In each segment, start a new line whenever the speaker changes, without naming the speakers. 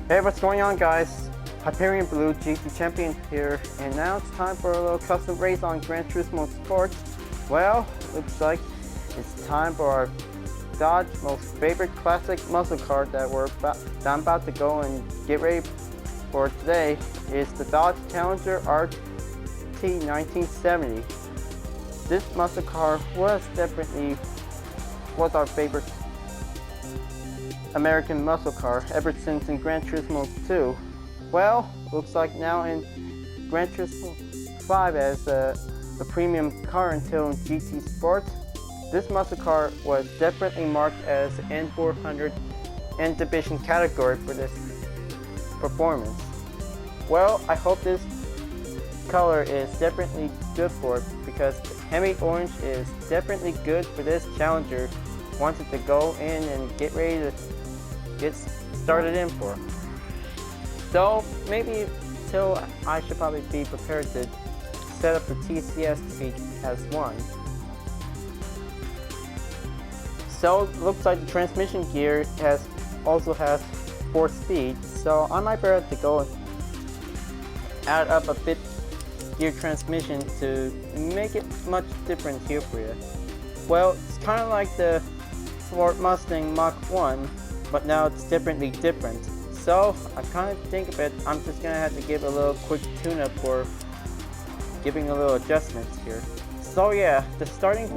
Hey, what's going on, guys? Hyperion-Blue-GT champion here, and now it's time for a little custom race on Gran Turismo Sports. Well, looks like it's time for our Dodge most favorite classic muscle car that I'm about to go and get ready for today. Is the Dodge Challenger RT 1970. This muscle car was our favorite American muscle car ever since in Gran Turismo 2. Well, looks like now in Gran Turismo 5 as a premium car until in GT Sport. This muscle car was definitely marked as N400 N Division category for this performance. Well, I hope this color is definitely good for it because Hemi Orange is definitely good for this Challenger. Wants it to go in and get ready to get started in for. So maybe till I should probably be prepared to set up the TCS to be as one. So looks like the transmission gear also has 4-speed, so I might be able to go and add up a bit gear transmission to make it much different here for you. Well, it's kind of like the Ford Mustang Mach 1, but now it's different. So I kind of think of it, I'm just gonna have to give a little quick tune-up for giving a little adjustments here. So yeah, the starting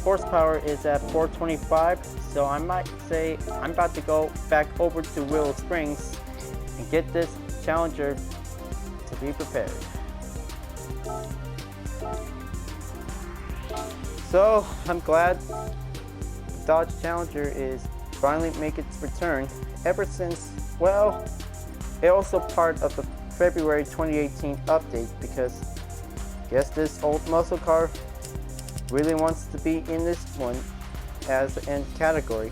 horsepower is at 425, so I might say I'm about to go back over to Willow Springs and get this Challenger to be prepared. So I'm glad the Dodge Challenger is finally making its return ever since, well, it also part of the February 2018 update because I guess this old muscle car really wants to be in this one as the end category.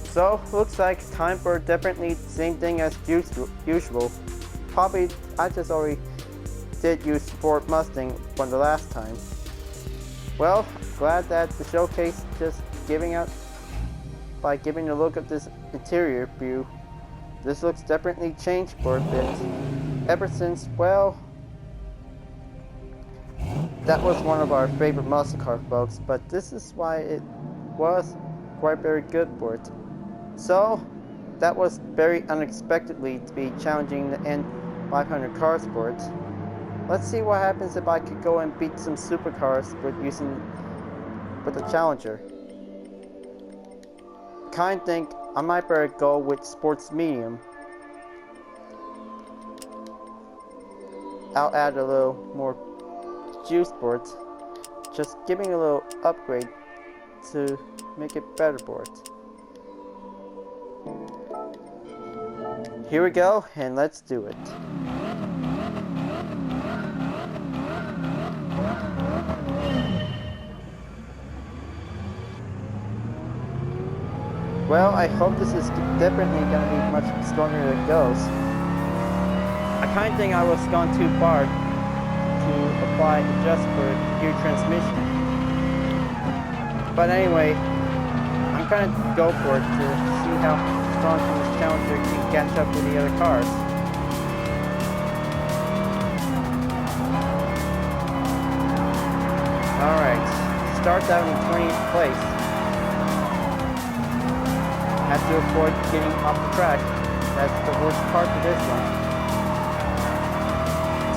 So looks like time for definitely the same thing as usual. Probably I just already did use Ford Mustang from the last time. Well, glad that the showcase just giving a look at this interior view. This looks definitely changed for a bit ever since, well, that was one of our favorite muscle car, folks, but this is why it was quite very good for it. So that was very unexpectedly to be challenging the N500 cars for it. Let's see what happens if I could go and beat some supercars with the Challenger. Kind of think I might better go with Sports Medium. I'll add a little more juice for it, just giving a little upgrade to make it better for it. Here we go, and let's do it. Well, I hope this is definitely going to be much stronger than it goes. I kind of think I was gone too far to apply just for gear transmission. But anyway, I'm going to go for it to see how strong this Challenger can catch up with the other cars. Alright, starts out in 20th place. Have to avoid getting off the track. That's the worst part of this one.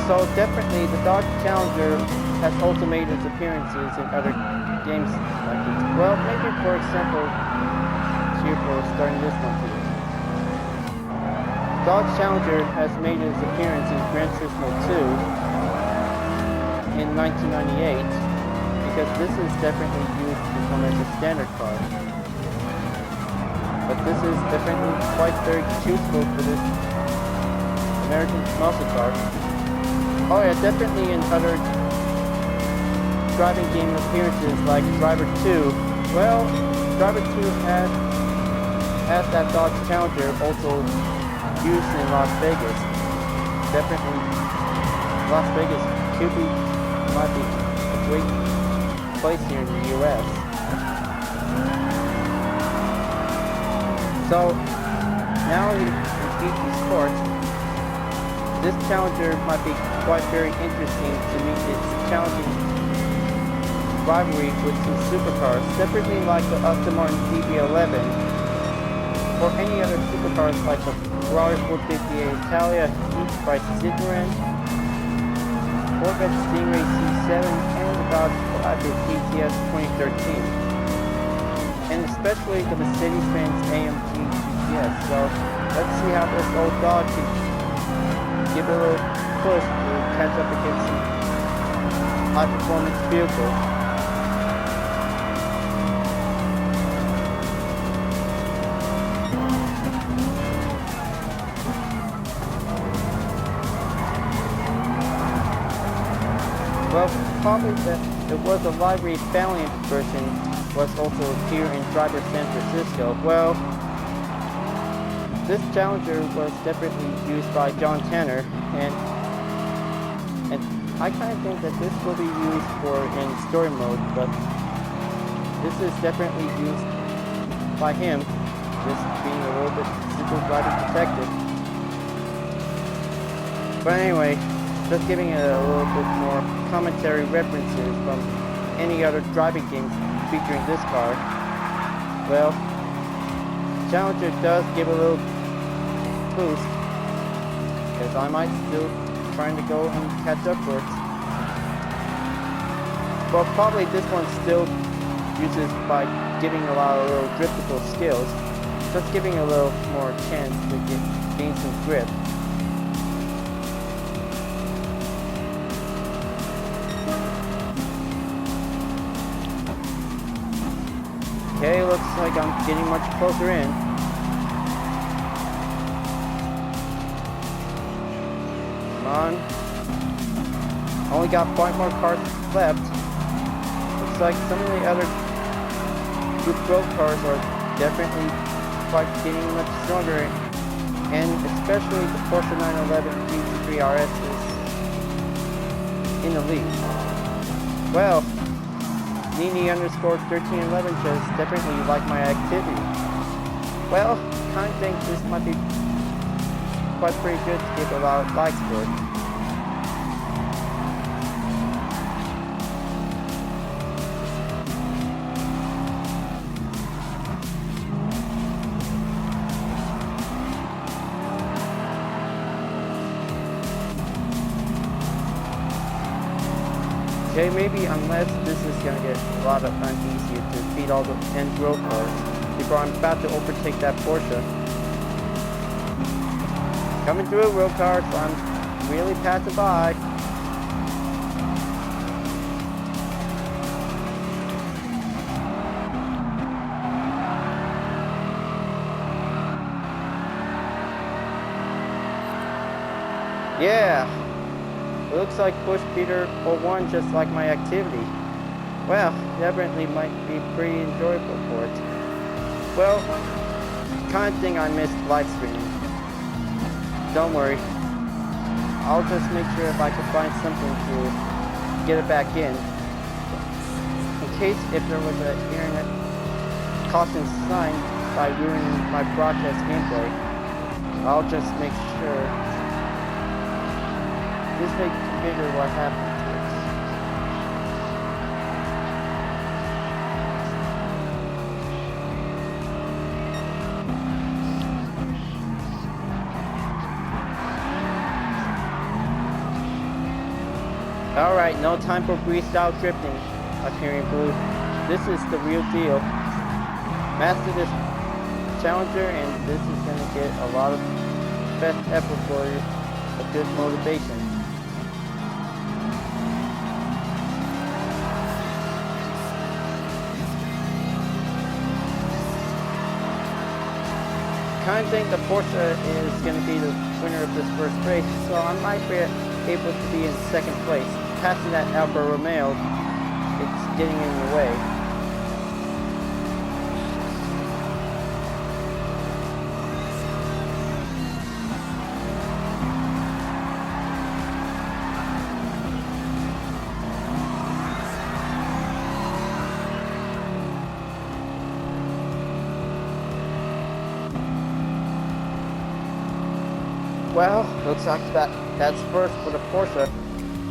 So definitely the Dodge Challenger has also made its appearances in other games like it. Well, maybe for example, here for starting this one today. Dodge Challenger has made its appearance in Gran Turismo 2 in 1998 because this is definitely used to become as a standard car. But this is definitely quite very useful for this American muscle car. Oh yeah, definitely in other driving game appearances like Driver 2. Well, Driver 2 has that Dodge Challenger also used in Las Vegas. Definitely Las Vegas might be a great place here in the US. So now in Peach's court, this challenger might be quite very interesting to meet its challenging rivalry with some supercars, separately like the Aston Martin DB11 or any other supercars like the Ferrari 458 Italia each by Citroën, Corvette Stingray C7, and the Dodge Charger GTS 2013, and especially the Mercedes-Benz AMG GTS. So let's see how this old dog can give it a little push to catch up against some high-performance vehicle. Well, probably that it was a livery Valiant version was also here in Driver San Francisco. Well, this Challenger was definitely used by John Tanner, and I kind of think that this will be used for in story mode, but this is definitely used by him, just being a little bit super driving detective. But anyway, just giving it a little bit more commentary references from any other driving games featuring this car. Well, Challenger does give a little boost, because I might still trying to go and catch upwards. Well, probably this one still uses by giving a lot of little driftable skills, just giving a little more chance to gain some grip. Okay, looks like I'm getting much closer in. Come on. Only got 5 more cars left. Looks like some of the other Group Growth cars are definitely quite getting much stronger, and especially the Porsche 911 GT3 RS is in the lead. Well, Nini_1311 says definitely like my activity. Well, kind of think this might be quite pretty good to give a lot of likes for it. Okay, maybe unless this is going to get a lot of uneasier to beat all the end row cars before I'm about to overtake that Porsche. Coming through, road cars, I'm really passing by. Yeah. Looks like Bush Peter 01 just like my activity. Well, definitely might be pretty enjoyable for it. Well, kind of thing I missed live streaming. Don't worry. I'll just make sure if I can find something to get it back in case if there was an internet caution sign by ruining my broadcast gameplay. I'll just make sure. This may configure what happened to it. Alright, no time for freestyle drifting, Hyperion-Blue. This is the real deal. Master this Challenger, and this is going to get a lot of best effort for you, a good motivation. I kind of think the Porsche is going to be the winner of this first race, so I might be able to be in second place. Passing that Alfa Romeo, it's getting in the way. Well, looks like that's first for the Porsche.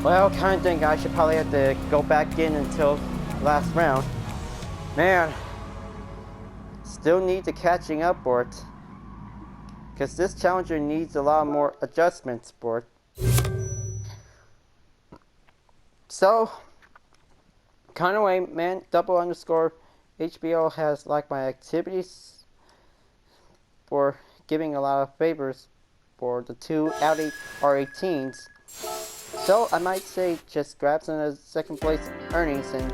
Well, kind of think I should probably have to go back in until last round. Man, still need the catching up for it. Because this Challenger needs a lot more adjustments for it. So, kind of way, man, double underscore HBO has liked my activities for giving a lot of favors for the two Audi R18s. So I might say just grab some of the second place earnings and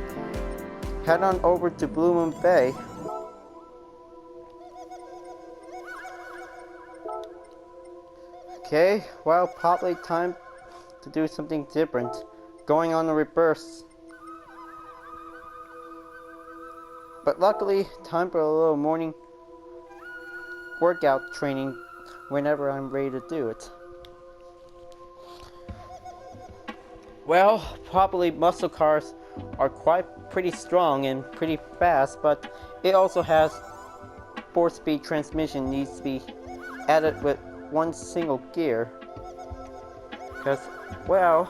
head on over to Blue Moon Bay. Okay, well, probably time to do something different. Going on the reverse. But luckily, time for a little morning workout training whenever I'm ready to do it. Well, probably muscle cars are pretty strong and pretty fast, but it also has 4-speed transmission needs to be added with one single gear. Because, well,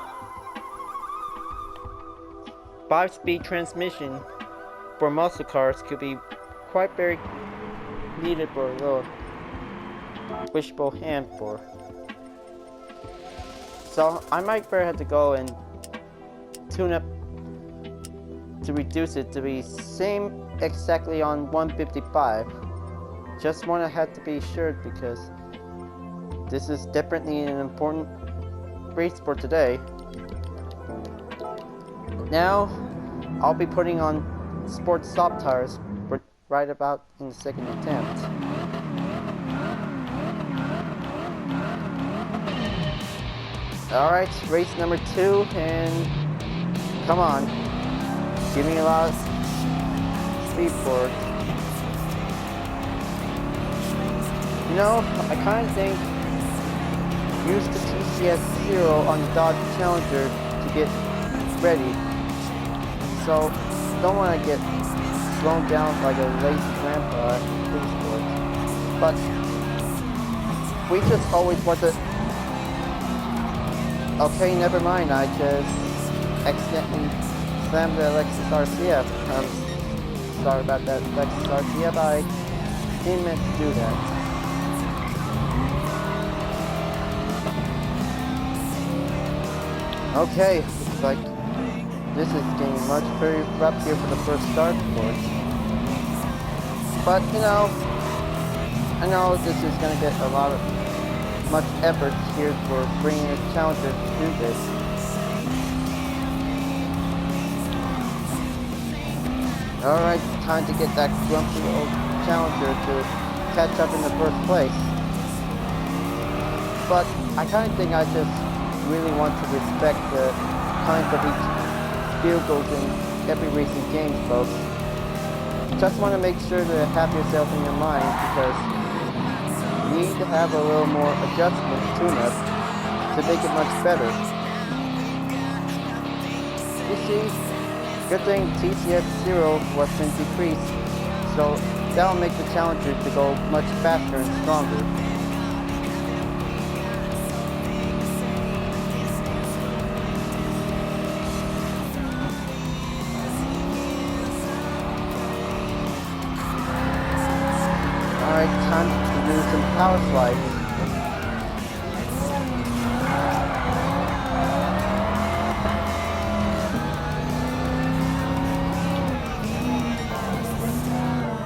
5-speed transmission for muscle cars could be quite very needed for a little wishful hand for. So I might better have to go and tune up to reduce it to be same exactly on 155. Just want to have to be sure because this is definitely an important race for today. Now I'll be putting on sports soft tires right about in the second attempt. Alright, race number 2, and come on, give me a lot of speed for it. You know, I kind of think use the TCS 0 on the Dodge Challenger to get ready. So, don't want to get slowed down like a lazy grandpa at police court. But we just always want to. Okay, never mind. I just accidentally slammed the Lexus RCF. I'm sorry about that, Lexus RCF. I didn't meant to do that. Okay, looks like this is getting much very rough here for the first start, of course. But, you know, I know this is going to get a lot of much effort here for bringing a Challenger to do this. Alright, time to get that grumpy old Challenger to catch up in the first place. But I kind of think I just really want to respect the kinds of each vehicles in every racing game, folks. Just want to make sure to have yourself in your mind because you need to have a little more adjustment tune-up to make it much better. You see, good thing TCS 0 was been decreased, so that'll make the Challenger to go much faster and stronger. Alright, time to do some power slides.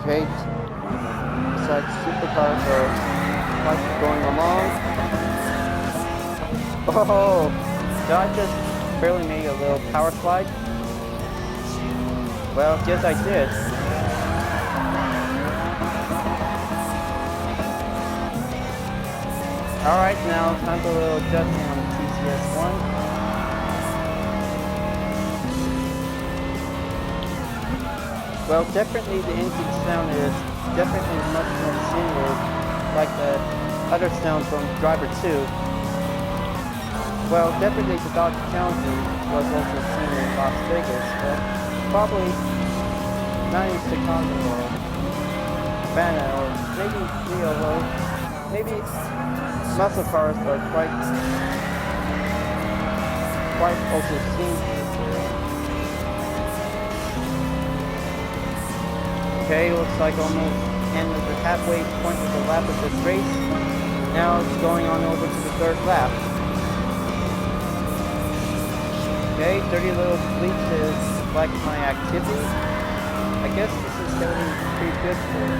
Okay, besides supercars are quite going along. Oh, did I just barely make a little power slide? Well, yes I did. Alright, now time for a little adjustment on the TCS1. Well, definitely the engine sound is definitely much more similar like the other sound from Driver 2. Well, definitely the Dodge Challenger was also seen in Las Vegas, but probably not in Chicago or Havana or maybe Rio, maybe muscle cars are quite also seen here. Okay, looks like almost ended the halfway point of the lap of this race. Now it's going on over to the third lap. Okay, 30 little fleets is like my activity. I guess this is going to be pretty good for it.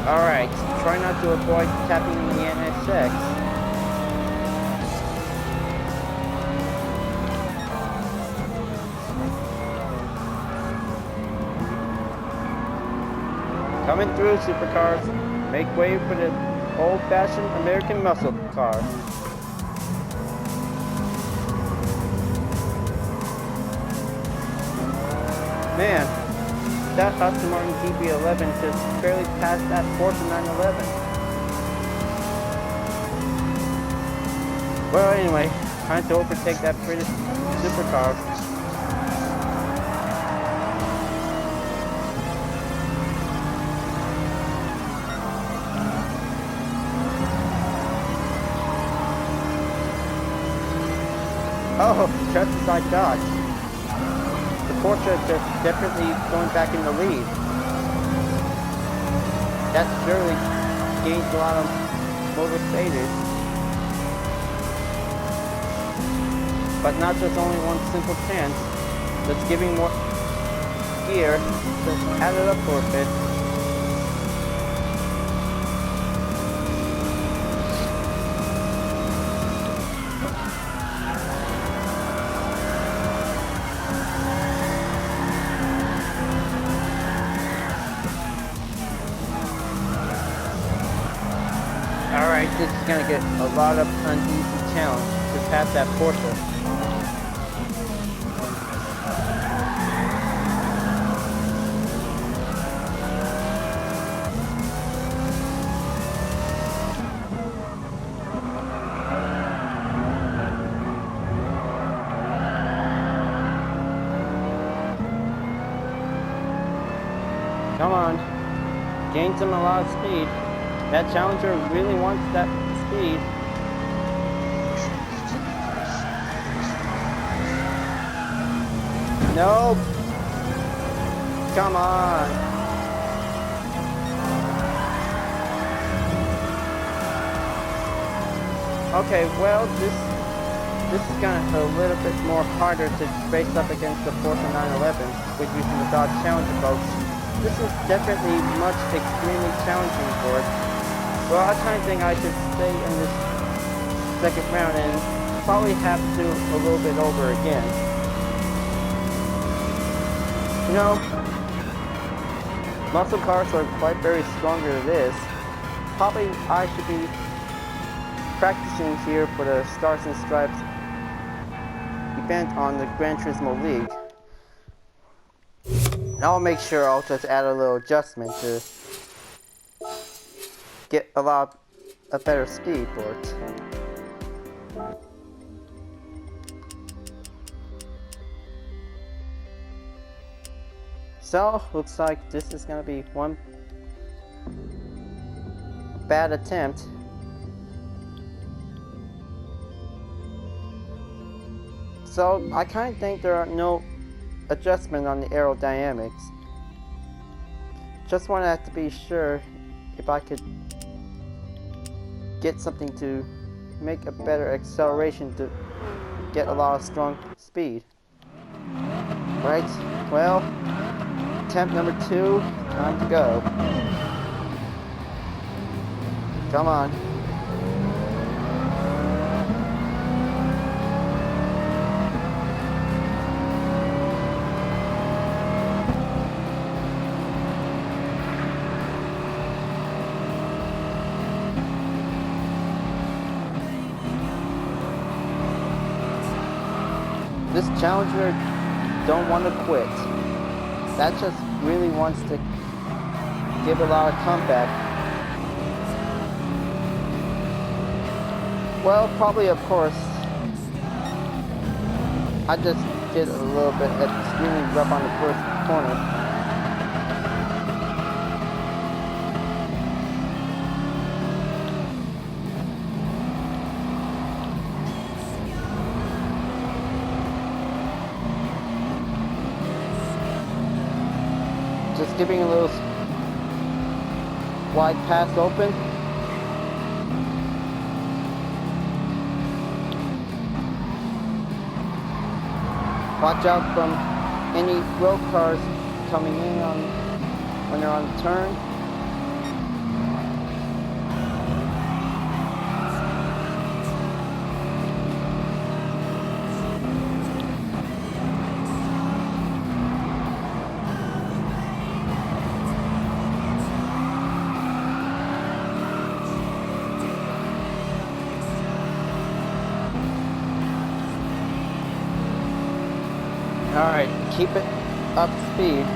Alright, try not to avoid tapping the NSX. Coming through, supercars. Make way for the old-fashioned American muscle car. Man, that Aston Martin DB11 just barely passed that Porsche 911. Well, anyway, trying to overtake that British supercar. Oh, just as I thought. The Porsche just definitely going back in the lead. That surely gains a lot of motivators. But not just only one simple chance, just giving more gear, just add it up for a bit. Alright, this is going to get a lot of uneasy challenge to pass that Porsche. Come on, gains him a lot of speed. That Challenger really wants that speed. Nope. Come on. Okay, well, this is gonna a little bit more harder to race up against the Porsche 911 with using the Dodge Challenger, folks. This is definitely extremely challenging for it. Well, I kind of think I should stay in this second round and probably have to do a little bit over again. You know, muscle cars are quite very stronger than this. Probably I should be practicing here for the Stars and Stripes event on the Gran Turismo League. And I'll make sure I'll just add a little adjustment to get a better speed for it. So, looks like this is gonna be one bad attempt. So, I kind of think there are no adjustment on the aerodynamics. Just wanted to be sure if I could get something to make a better acceleration to get a lot of strong speed. Right, well, attempt number 2, time to go. Come on. This Challenger don't want to quit. That just really wants to give a lot of comeback. Well, probably, of course, I just did a little bit extremely rough on the first corner. Just giving a little wide pass open. Watch out from any road cars coming in when they're on the turn. Alright, keep it up speed.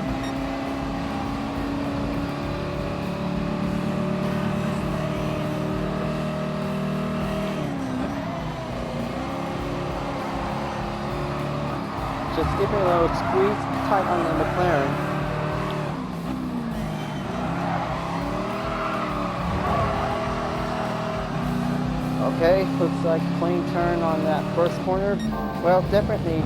Just giving a little squeeze tight on the McLaren. Okay, looks like clean turn on that first corner. Well, definitely.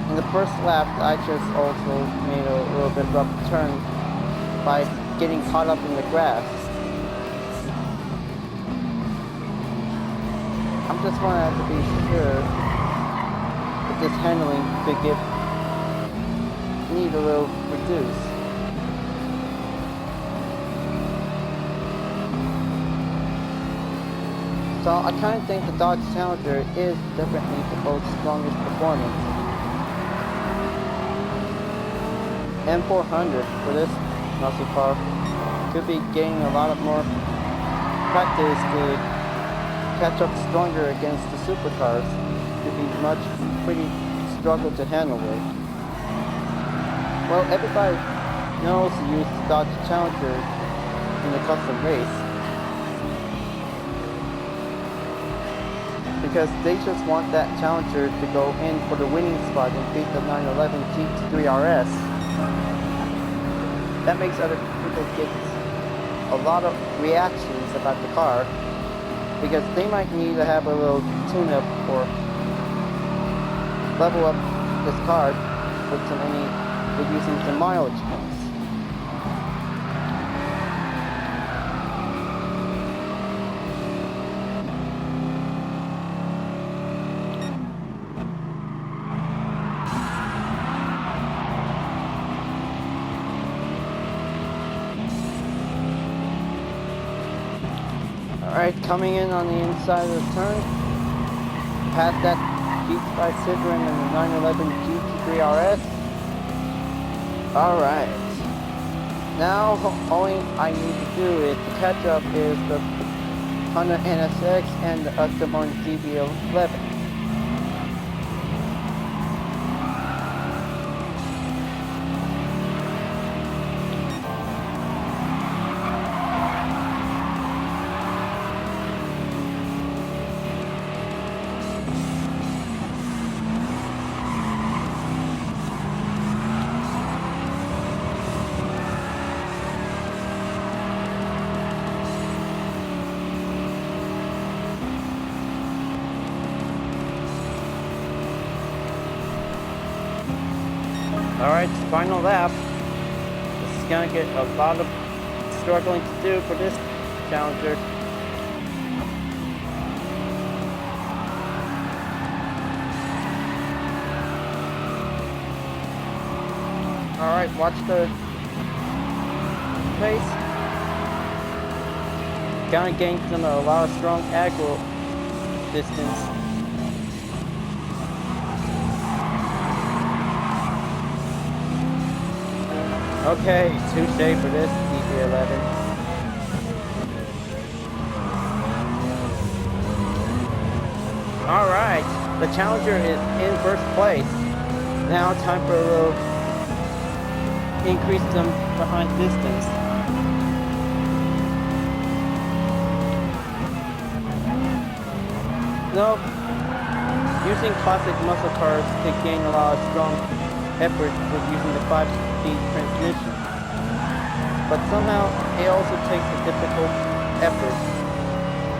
In the first lap, I just also made a little bit rough turn by getting caught up in the grass. I'm just wanting to be sure that this handling could need a little reduce. So I kind of think the Dodge Challenger is definitely the most strongest performance. M400 for this muscle car could be getting a lot of more practice to catch up stronger against the supercars. Could be pretty struggle to handle with. Well, everybody knows to use the Dodge Challenger in the custom race because they just want that Challenger to go in for the winning spot and beat the 911 GT3 RS. That makes other people get a lot of reactions about the car because they might need to have a little tune-up or level up this car with using some mileage points. Alright, coming in on the inside of the turn, past that GT5 Citroen and the 911 GT3 RS. Alright, now all I need to do is to catch up is the Honda NSX and the Octomon DB11. Alright, final lap. This is going to get a lot of struggling to do for this Challenger. Alright, watch the pace. Going to gain them a lot of strong aggro distance. Okay, touche for this DB11. Alright, the Challenger is in first place. Now time for a little increase them behind distance. No, using classic muscle cars to gain a lot of strong effort with using the 5-speed transmission. But somehow it also takes a difficult effort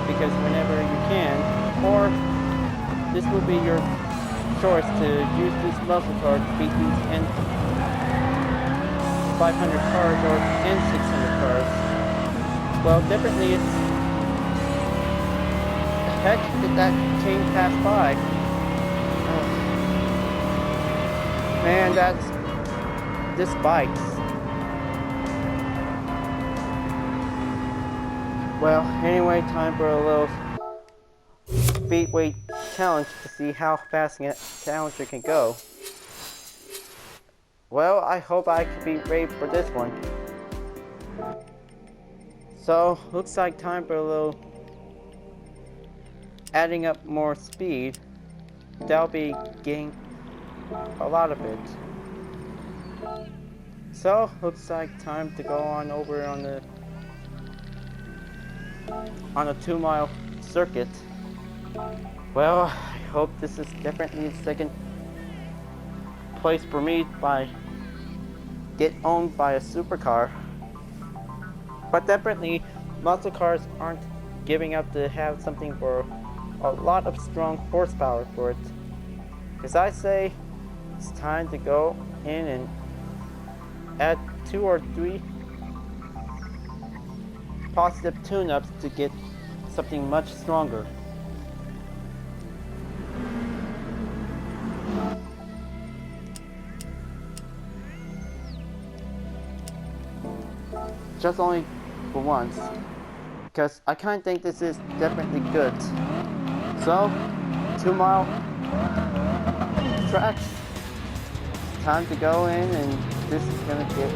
because whenever you can, or this will be your choice to use this muscle car to beat these 500 cars or and 600 cars. Well, differently, it's heck did that chain pass by. Man, this bites. Well, anyway, time for a little speed weight challenge to see how fast a challenger can go. Well, I hope I can be ready for this one. So, looks like time for a little adding up more speed. That'll be getting a lot of it. So, looks like time to go on over on a 2-mile circuit. Well, I hope this is definitely the second place for me by get owned by a supercar. But definitely, muscle cars aren't giving up to have something for a lot of strong horsepower for it. Because I say it's time to go in and add 2 or 3 positive tune-ups to get something much stronger. Just only for once, because I kind of think this is definitely good. So, 2-mile track, time to go in, and this is gonna get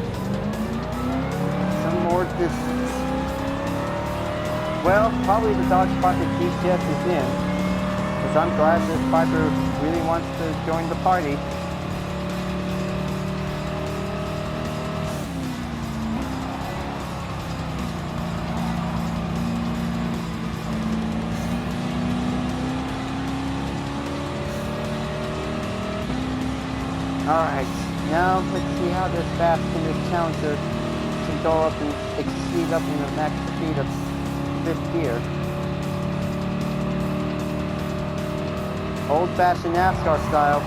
some more distance. Well, probably the Dodge Viper GTS is in, because I'm glad this Viper really wants to join the party. Alright, now let's see how this fast can this challenger can go up and exceed up in the max speed of 5th gear. Old-fashioned NASCAR style.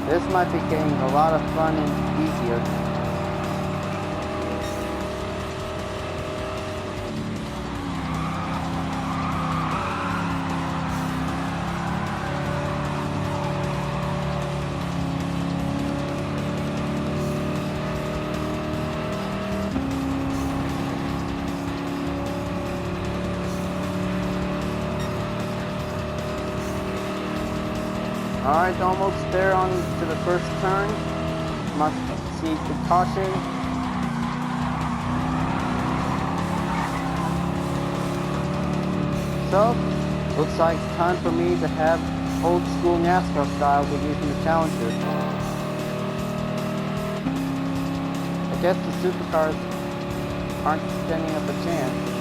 This might be getting a lot of fun and easier. Alright, almost there on to the first turn. Must see the caution. So, looks like it's time for me to have old school NASCAR style with using the Challenger. I guess the supercars aren't standing up a chance.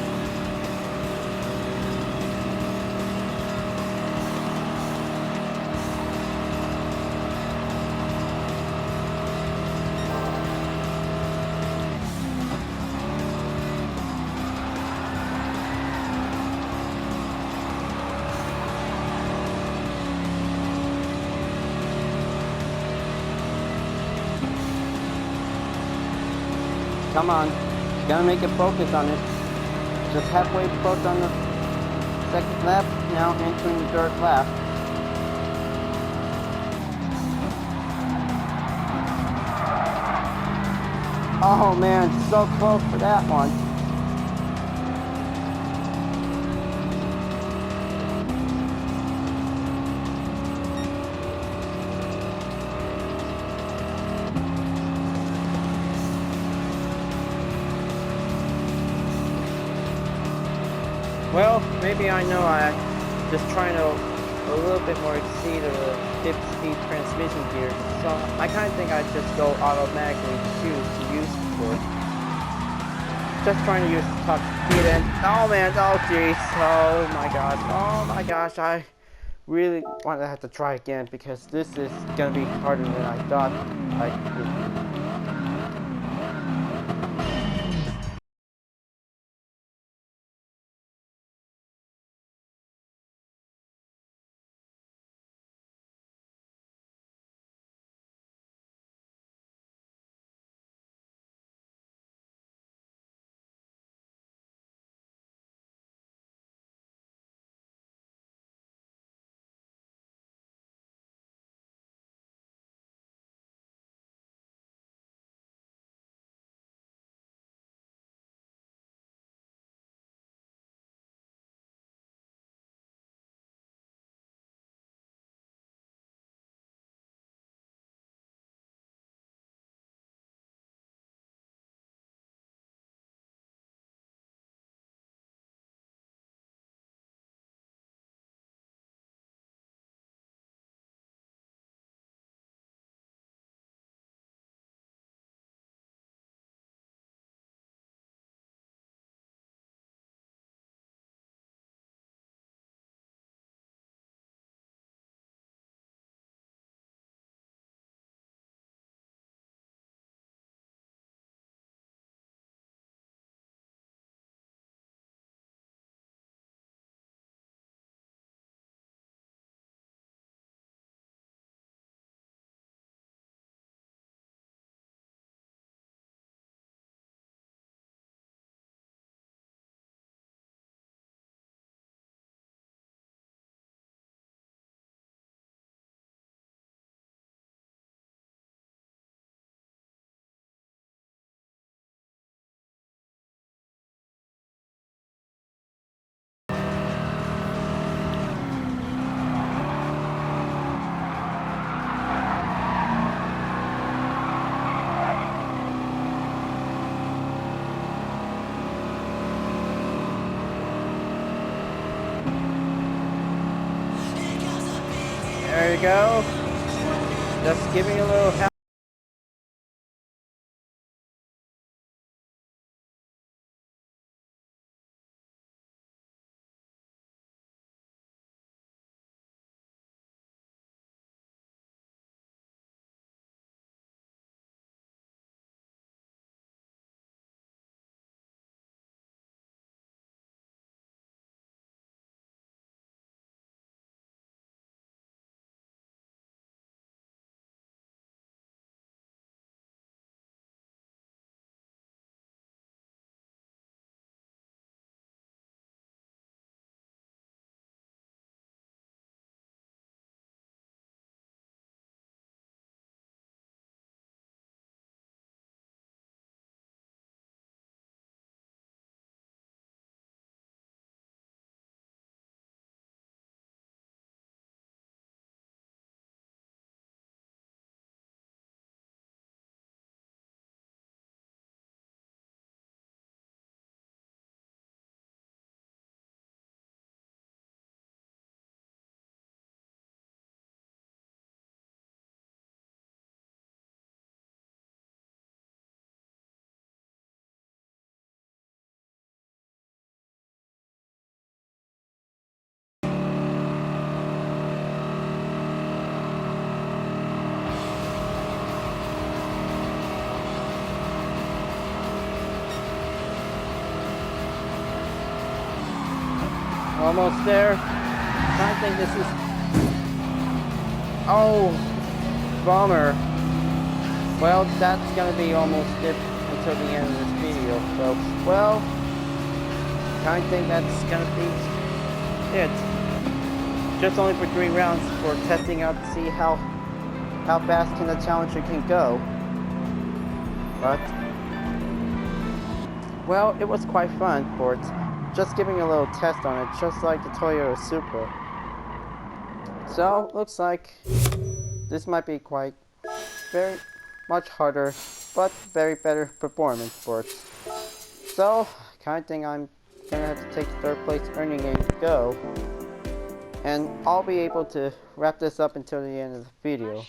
Come on, gotta make a focus on it. Just halfway approach on the second lap, now entering the third lap. Oh man, so close for that one. Well, maybe I know I just trying to a little bit more exceed of the 5-speed transmission gear, so I kind of think I just go automatically choose to use it for it. Just trying to use the top speed and oh man, oh jeez, oh my gosh, I really want to have to try again because this is gonna be harder than I thought I could. we go. Just giving a little help. Almost there. I think this is... Oh, bummer. Well, that's gonna be almost it until the end of this video, folks. Well, I think that's gonna be it. Just only for 3 rounds for testing out to see how fast can the Challenger can go. But, well, it was quite fun for it. Just giving a little test on it, just like the Toyota Supra. So, looks like this might be quite very much harder, but very better performance for it. So, kind of think I'm gonna have to take 3rd place earning and go. And I'll be able to wrap this up until the end of the video.